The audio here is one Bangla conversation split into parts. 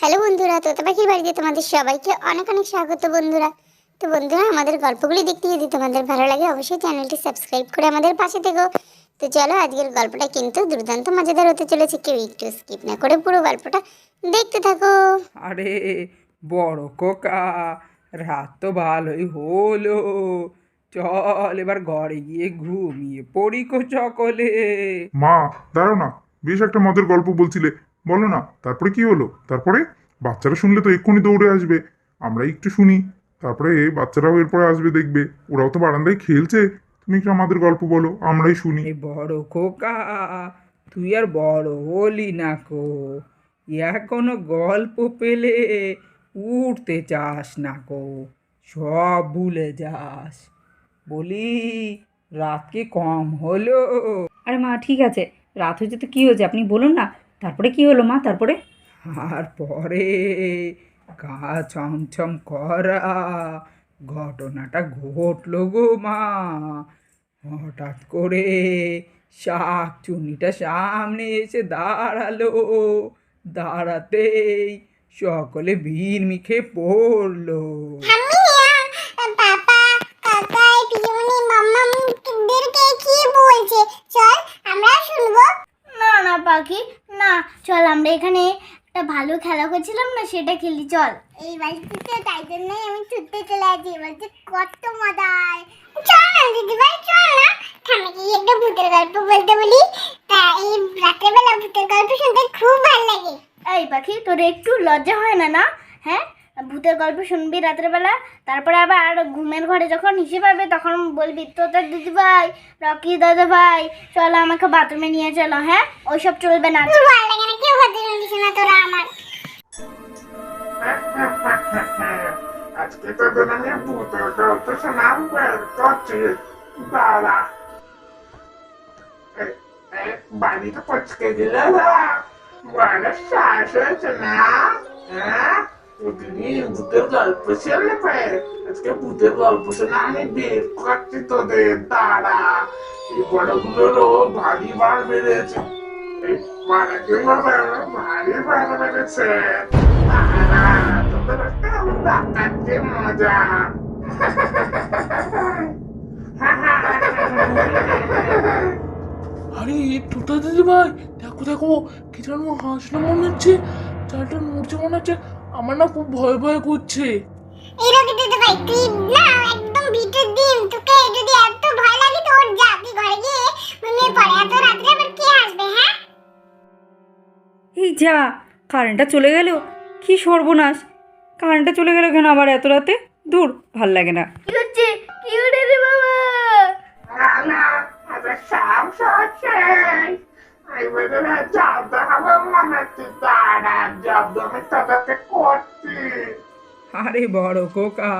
হ্যালো বন্ধুরা, তোতা পাখির বাড়িতে তোমাদের সবাইকে অনেক অনেক স্বাগত বন্ধুরা। তো বন্ধুরা, আমাদের গল্পগুলি দেখতে যদি তোমাদের ভালো লাগে অবশ্যই চ্যানেলটি সাবস্ক্রাইব করে আমাদের পাশে থেকো। তো চলো, আজকের গল্পটা কিন্তু দুর্দান্ত মজাদার হতে চলেছে, কেউ একটু স্কিপ না করে পুরো গল্পটা দেখতে থাকো। আরে বড় খোকা, রাত তো ভালোই হলো। চল এবার ঘরে গিয়ে ঘুমিয়ে পড়ি কো সকলে। মা, দাঁড়াও না। বেশ একটা মজার গল্প বলছিলে, বলো না। তারপরে কি হলো? তারপরে বাচ্চারা শুনলে তো এক্ষুনি দৌড়ে আসবে। আমরা একটু শুনি, তারপরে বাচ্চারাও এরপরে আসবে, দেখবে ওরাও তো বারান্দায় খেলছে। তুমি একটু আমাদের গল্প বলো, আমরাই শুনি। এই বড় খোকা, তুই আর বড় হলি না কো, এখনো গল্প পেলে উঠতে চাস না কো, সব ভুলে যাস। বলি, রাত কি কম হলো? আরে মা, ঠিক আছে, রাত হয়েছে তো কী হয়েছে আপনি বলুন না। তারপরে কি হলো মা? তারপরে আর পরে গা ছমছম করা ঘটনাটা ঘটলো গো মা। হঠাৎ করে শাকচুন্নিটা সামনে এসে দাঁড়ালো। দাঁড়াতেই সকলে ভিড় মিখে পড়লো। না না পাখি, না, চল আমরা এখানে একটা ভালো খেলা করছিলাম না, সেটা খেলি, চল। এই বাড়িতে তাই জন্যই আমি ছুটতে চলে আসি, বলছি কত মজা হয়। চল না দিদি ভাই, চল না ঠাম্মাকে একটা ভূতের গল্প বলতে বলি। তা এই রাত্রেবেলা ভূতের গল্প শুনতে খুব ভালো লাগে। এই পাখি, তোর একটু লজ্জা হয় না? না হ্যাঁ, ভূতের গল্প শুনবি রাত্রেবেলা, তারপরে আবার ঘুমের ঘরে যখন হিসেবে পাবে তখন বলবি তোদের দিদি ভাই, রকি দাদা ভাই, চলো আমাকে বাথরুমে নিয়ে চলো। হ্যাঁ, ওইসব চলবে না। ভালো লাগে না, কেউ হতে শুনছিস না তোরা আমার। আজকে তোদের আমি ভূতের গল্প শোনাম বের করছি, দাঁড়া। বাড়িতে পচকে দিলে না, বড় শ্বাস হয়েছে না? হ্যাঁ, প্রতিদিন ভূতের গল্প শুনলে আজকে ভূতের গল্প শোনা আমি বের করছি তোদের, দাঁড়া। এই বড়গুলোরও ভারী বার বেড়েছে, এই বড়গুলো ভারী বার বেড়েছে। দাঁড়া, তোদের একটা দেখাচ্ছি মজা। আরে তোতা দিদি ভাই, দেখো দেখো, কি যেন হাসলো মনে হচ্ছে, চালটা নড়ছে মনে হচ্ছে। আমার না খুব ভয় ভয় করছে। এই রকি দিদি ভাই, তুই না একদম ভিতর দিন, তোকে যদি এত ভয় লাগে তো ওর যা, তুই ঘরে গিয়ে ঘুমিয়ে পড়ে, এত রাত্রে আবার কে আসবে? হ্যাঁ, এই যা, কারেন্টটা চলে গেল, কি সর্বনাশ! কারেন্টটা চলে গেল কেন আবার এত রাতে? দূর, ভাল লাগে না। কি হচ্ছে? কি ওরে রে বাবা! না, আবার সাহস হচ্ছে। এবারে জব্দ হবে মনে হচ্ছে, দাঁড়া, জব্দ আমি তোদেরকে করছি। আরে বড় খোকা,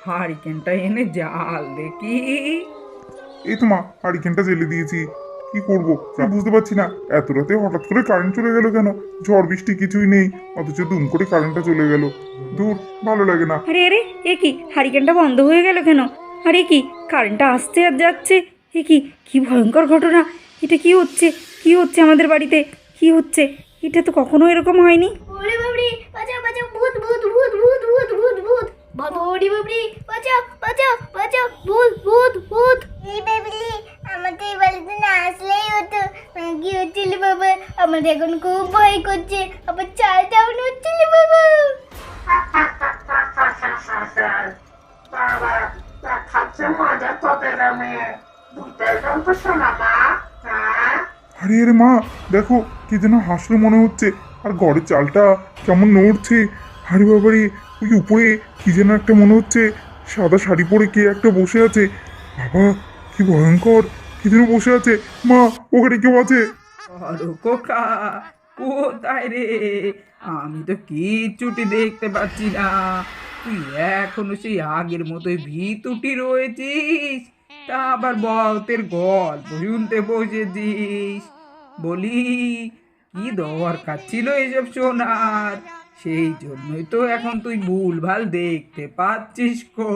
হারিকেনটা এনে জাল দেখি। এই তো মা, হারিকেনটা জেলে দিয়েছি। কি করবো আমি বুঝতে পারছি না, এত রাতে হঠাৎ করে কারেন্ট চলে গেল কেন? ঝড় বৃষ্টি কিছুই নেই, অথচ দুম করে কারেন্টটা চলে গেল। দূর, ভালো লাগে না। আরে আরে, এ কি, হারিকেনটা বন্ধ হয়ে গেল কেন? আরে কি, কারেন্টটা আসছে আর যাচ্ছে, এ কি, কি ভয়ঙ্কর ঘটনা! এটা কি হচ্ছে? কি হচ্ছে আমাদের বাড়িতে? কি হচ্ছে? এটা তো কখনো এরকম হয়নি। ওরে বাবরি, বাঁচাও বাঁচাও, ভূত ভূত ভূত ভূত ভূত ভূত ভূত! বাবা, ওরে বাবরি, বাঁচাও বাঁচাও বাঁচাও, ভূত ভূত ভূত! এই বাবলি, আমাদের এই বাড়িতে না আসলেই হতো। কি হচ্ছিল বাবা? আমার এখন খুব ভয় করছে, আবার চালটাও নড়ছিল বাবা। দাঁড়া, দেখাচ্ছে মজা তোদের আমি। ভূতের গল্প শোনা না? হ্যাঁ, আরে আরে মা, দেখো, কি যেন হাসলো মনে হচ্ছে, আর ঘরের চালটা কেমন নড়ছে। আরে বাবারে, ওই উপরে কি যেন একটা মনে হচ্ছে, সাদা শাড়ি পরে কে একটা বসে আছে। বাবা, কি ভয়ঙ্কর! কি যেন বসে আছে। মা, ওখানে কেউ আছে? বড় খোকা, কোথায় রে? আমি তো কিচ্ছুটি দেখতে পাচ্ছি না। তুই এখনো সেই আগের মতোই ভিতুটি রয়েছিস, তা আবার বতের গল্প শুনতে বসেছিস। বলি, কি দরকার ছিল এসব শোনার? সেই জন্যই তো এখন তুই ভুলভাল দেখতে পাচ্ছিস কো।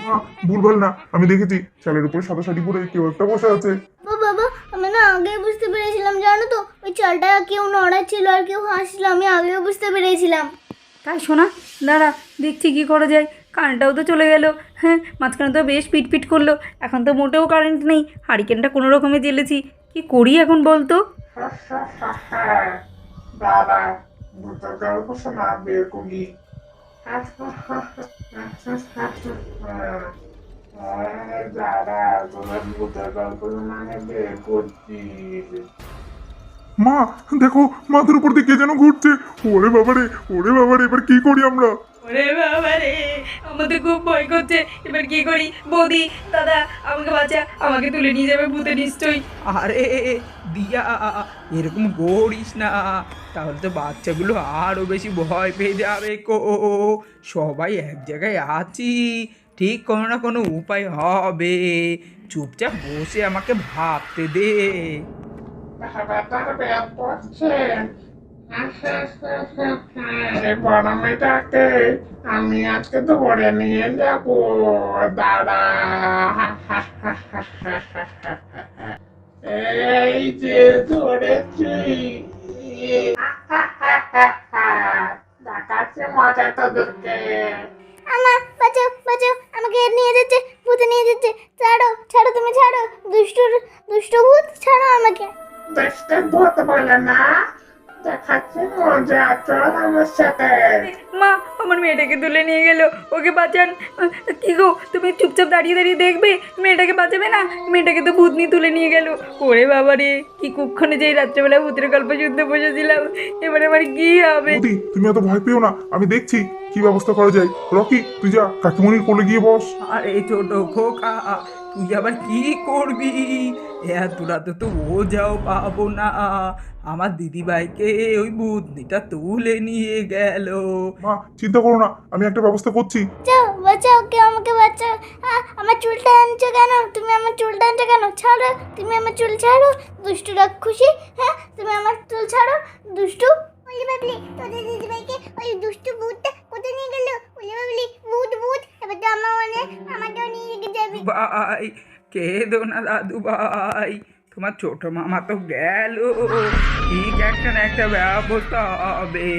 মা, ভুলভাল না, আমি দেখেছি চালের উপরে সাদা শাড়ি পরে কেউ একটা বসে আছে। ও বাবা, আমি না আগে বুঝতে পেরেছিলাম, জানো তো, ওই চালটা কেউ নড়াচ্ছিল আর কেউ হাসছিল, আমি আগেও বুঝতে পেরেছিলাম। তাই শোনা, দাঁড়া দেখছি কী করা যায়। কারেন্টটাও তো চলে গেল। হ্যাঁ, মাঝখানে তো বেশ পিটপিট করলো। এখন তো মোটেও কারেন্ট নেই। হারিকেনটা কোনো রকমে জ্বেলেছি, কি করি এখন বলতো? দাদা ভূতের গল্প শোনা বের করি। দাদা তোদের ভূতের গল্প মানে বের করছিস। মা দেখো, মাথার উপর দিয়ে কে যেন ঘুরছে। ওরে বাবারে, ওরে বাবারে, এবার কি করি আমরা? ওরে বাবা রে, আমার তো খুব ভয় করছে। এবার কি করি? বৌদি, দাদা, আমাকে বাঁচা, আমাকে তুলে নিয়ে যাবে ভূতে নিশ্চয়ই। আরে দিয়া, এরকম করিস না, তাহলে তো বাচ্চাগুলো আরো বেশি ভয় পেয়ে যাবে কো। সবাই এক জায়গায় আছি, ঠিক কোনো না কোনো উপায় হবে। চুপচাপ বসে আমাকে ভাবতে দে। ব্যাপারটার ব্যাপ করছে। বড় মেয়েটাকে আমি আজকে ধরে নিয়ে যাবো। দাঁড়া, এই যে ধরেছি। দেখাচ্ছে মজা তোদেরকে। আমার বাঁচাও, বাঁচাও, আমাকে নিয়ে যাচ্ছে, ভূতে নিয়ে যাচ্ছে। ছাড়ো, ছাড়ো, তুমি ছাড়ো, দুষ্টু ভূত, ছাড়ো আমাকে। দেখতে ভূত বলে না, দেখাচ্ছে মজা। চল আমার সাথে। মা, আমার মেয়েটাকে তুলে নিয়ে গেল, ওকে বাঁচান। কি গো, তুমি চুপচাপ দাঁড়িয়ে দাঁড়িয়ে দেখবে? মেয়েটাকে বাঁচাবে না? মেয়েটাকে তো ভূতনি তুলে নিয়ে গেল। ওরে বাবা রে, কি কুক্ষণে যেই রাত্রেবেলা ভূতের গল্প শুনতে বসেছিলাম, এবারে আমার কি হবে? বৌদি, তুমি এত ভয় পেও না, আমি দেখছি কি ব্যবস্থা করা যায়। রকি, তুই যা কাকিমণির কোলে গিয়ে বস। আরে ছোট খোকা, তুই আবার কি করবি? এত রাতে তো ও যাও পাবো না। আমার দিদিভাইকে ওই বুদ্ধিটা তুলে নিয়ে গেল। মা চিন্তা করো না, আমি একটা ব্যবস্থা করছি। বাঁচাও, বাঁচাও, কেউ আমাকে বাঁচাও। আমার চুলটা আনছো কেন? তুমি আমার চুলটা আনছো কেন? ছাড়ো, তুমি আমার চুল ছাড়ো, দুষ্টু রাক্ষসী। হ্যাঁ, তুমি আমার চুল ছাড়ো, দুষ্টু। ওলি বাবলি, তোদের দিদিভাইকে ওই দুষ্টু ভূতটা কোথায় নিয়ে গেল? ওলি বাবলি, ভূত ভূত, এবার তো আমাকেও নিয়ে যাবি। ভাই, কেঁদো না দাদু ভাই, তোমার ছোট মামা তো গেল, ঠিক একটা না একটা ব্যবস্থা হবে।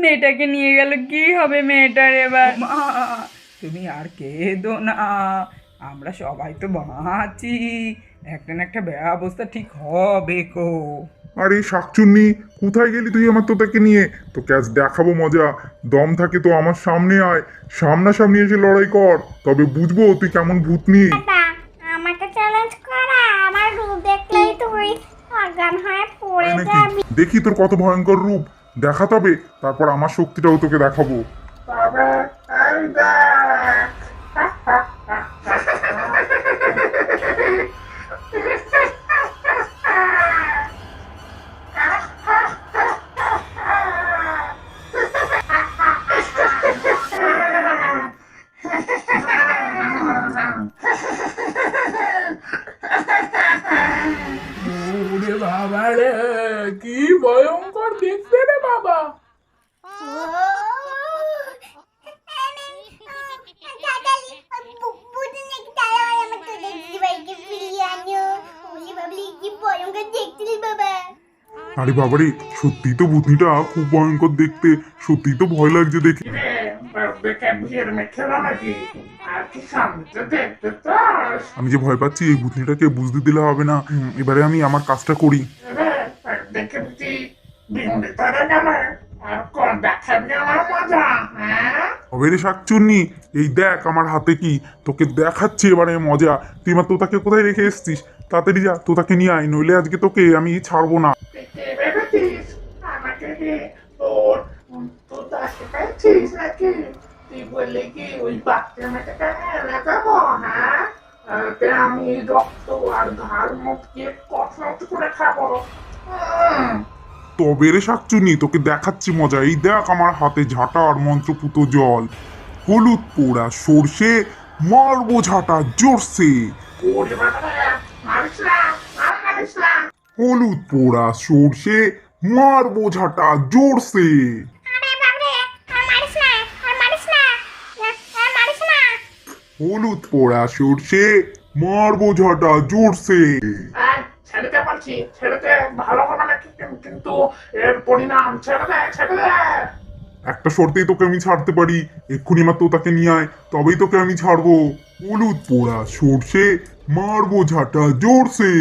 মেয়েটাকে নিয়ে গেল, কি হবে মেয়েটার এবার? মা, তুমি আর কেঁদো না, আমরা সবাই তো বাঁচি, একটা না একটা ব্যবস্থা ঠিক হবে কো। আরে শাকচুন্নি, কোথায় গেলি তুই আমার তোতাকে নিয়ে? তোকে আজ দেখাবো মজা। দম থাকে তো আমার সামনে আয়, সামনাসামনি এসে লড়াই কর, তবে বুঝবো তুই কেমন ভূতনি। আমাকে চ্যালেঞ্জ করা, আমার রূপ দেখলেই তুই অজ্ঞান হয়ে পড়ে তাই নাকি? যাবি। দেখি তোর কত ভয়ঙ্কর রূপ, দেখা তবে, তারপর আমার শক্তিটাও তোকে দেখাবো। তবে এই দেখ। ওরে বাবা রে, কি ভয়ঙ্কর দেখতে রে বাবা। আরে বাবারে, সত্যিই তো ভূতনিটা খুব ভয়ঙ্কর দেখতে, সত্যিই তো ভয় লাগছে দেখে। দেখে ভিড় মেখে নাকি? আর কি সামনে দেখতে চাস? আমি যে ভয় পাচ্ছি, এই ভূতনিটাকে বুঝতে দিলে হবে না। এবারে আমি আমার কাজটা করি। দেখে বুঝি বিমুড়ি তারা গেল। আর কোন দেখাবি আমার মজা? হ্যাঁ, হবে রে শাকচুন্নি, এই দেখ আমার হাতে কি, তোকে দেখাচ্ছি এবারে মজা। তুই আমার তোতাকে কোথায় রেখে এসছিস? তাড়াতাড়ি যা, তোতাকে নিয়ে আয়, নইলে আজকে তোকে আমি ছাড়বো না। তুই কি ভেবেছিস আমাকে কি তোর তোর দাসে পেয়েছিস নাকি? তুই বললি কি ওই বাচ্চা মেয়েটাকে এনে দেবো? হ্যাঁ, আমি রক্ত আর ঘাড় মুখকে কসরত করে খাবো। তবে রে শাকচুন্নি, তোকে দেখাচ্ছি মজা। এই দেখ আমার হাতে ঝাঁটা আর মন্ত্রপুত জল, হলুদ পোড়া সর্ষে, মারবো ঝাঁটা জোরসে। ওরে বাবা, মারিস না, আর মারিস না। হলুদ পোড়া সর্ষে, মারবো ঝাঁটা জোরসে। আরে বাবরে, আর মারিস না, আর মারিস না, আর মারিস না। হলুদ পোড়া সর্ষে, মারবো ঝাঁটা জোরসে। ছেড়ে দে বলছি, ছেড়ে দে। ভালো হবে না কিন্তু এর পরিণাম ছেড়ে দে, ছেড়ে দে। একটা শর্তেই তোকে আমি ছাড়তে পারি, এক্ষুনি আমার তোতাকে নিয়ে আয়, তবেই তোকে আমি ছাড়বো। হলুদ পোড়া সর্ষে, মারবো ঝাঁটা জোরসে।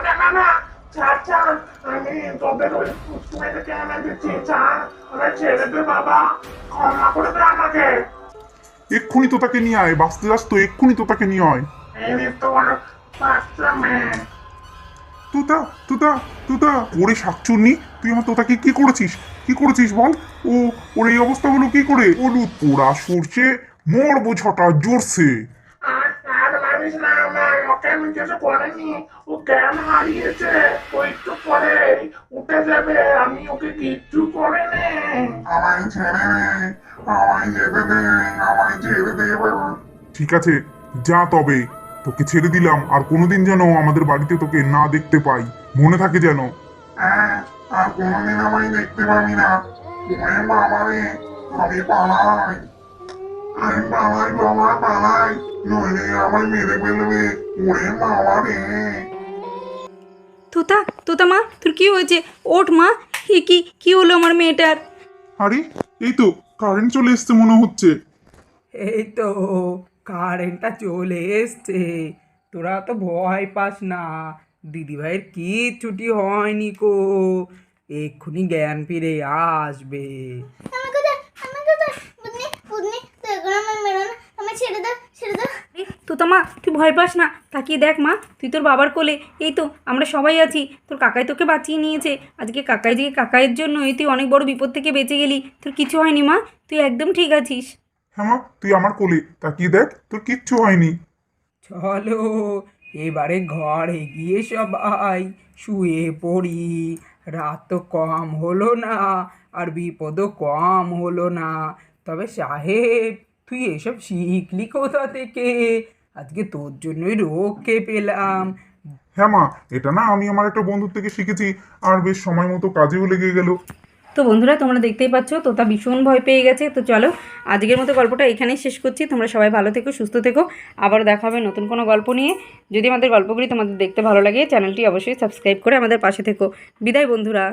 না না না, ছাড় ছাড়, আমি তোদের ওই পুষ্কুমেটাকে এনে দিচ্ছি, ছাড়, আমায় ছেড়ে দে বাবা, ক্ষমা করে দে আমাকে। এক্ষুনি তোতাকে নিয়ে আয়, বাঁচতে যাস তো, এক্ষুনি তোতাকে নিয়ে আয়। এই তোর বাচ্চা মেয়ে। তোতা তোতা তোতা, ওরে শাকচুন্নি, তুই আমার তোতাকে কি করেছিস, কি করেছিস বল? ও, ওর এই অবস্থা হলো কি করে? হলুদ পোড়া সর্ষে, মারবো ঝাঁটা জোরসে। আর মারিস না আমার, ওকে আমি কিছু করিনি, ও জ্ঞান হারিয়েছে, ও একটু পরে উঠে যাবে, আমি ওকে কিচ্ছু করিনি। আমায় ছেড়ে দে, আমায় যেতে দে, আমায় ছেড়ে দে বাবা। ঠিক আছে, যা তবে, তোকে ছেড়ে দিলাম, আর কোনোদিন যেন আমাদের বাড়িতে তোকে না দেখতে পাই, মনে থাকে যেন। হ্যাঁ, আর কোনোদিন আমায় দেখতে পাবি না। ওরে বাবা রে, আমি পালাই, আমি পালাই বাবা, পালাই, নইলে আমায় মেরে ফেলবে। ওরে বাবা রে। তোতা, তোতা মা, তোর কি হয়েছে? ওঠ মা। এ কি হলো আমার মেয়েটার? আরে, এই তো কারেন্ট চলে এসছে মনে হচ্ছে। এই তো কারেন্টটা চলে এসছে, তোরা তো ভয় পাস না, দিদিভাইয়ের কিচ্ছুটি হয়নি কো, এক্ষুনি জ্ঞান ফিরে আসবে। আমার কথা, আমার কথা, বুদনি বুদনি, তুই এখন আমার মেরো না, আমার ছেড়ে দাও, ছেড়ে দাও। তোতা মা, তুই ভয় পাস না, তাকিয়ে দেখ মা, তুই তোর বাবার কোলে, এই তো আমরা সবাই আছি, তোর কাকাই তোকে বাঁচিয়ে নিয়েছে। আজকে কাকাইয়ের জন্যই তুই অনেক বড় বিপদ থেকে বেঁচে গেলি, তোর কিছু হয়নি মা, তুই একদম ঠিক আছিস। হ্যাঁ মা, তুই আমার কোলে, তাকিয়ে দেখ, তোর কিচ্ছু হয়নি। চলো এবারে ঘরে গিয়ে সবাই শুয়ে পড়ি, রাত তো কম হলো না, আর বিপদও কম হলো না। তবে সাহেব, তুই এসব শিখলি কোথা থেকে? আজকে তোর জন্যই রক্ষে পেলাম। হ্যাঁ মা, এটা না আমি আমার একটা বন্ধুর থেকে শিখেছি, আর বেশ সময় মতো কাজেও লেগে গেল। তো বন্ধুরা, তোমরা দেখতেই পাচ্ছ তোতা ভীষণ ভয় পেয়ে গেছে। তো চলো আজকের মতো গল্পটা এখানেই শেষ করছি। তোমরা সবাই ভালো থেকো, সুস্থ থেকো, আবার দেখা হবে নতুন কোনো গল্প নিয়ে। যদি আমাদের গল্পগুলি তোমাদের দেখতে ভালো লাগে, চ্যানেলটি অবশ্যই সাবস্ক্রাইব করে আমাদের পাশে থেকো। বিদায় বন্ধুরা।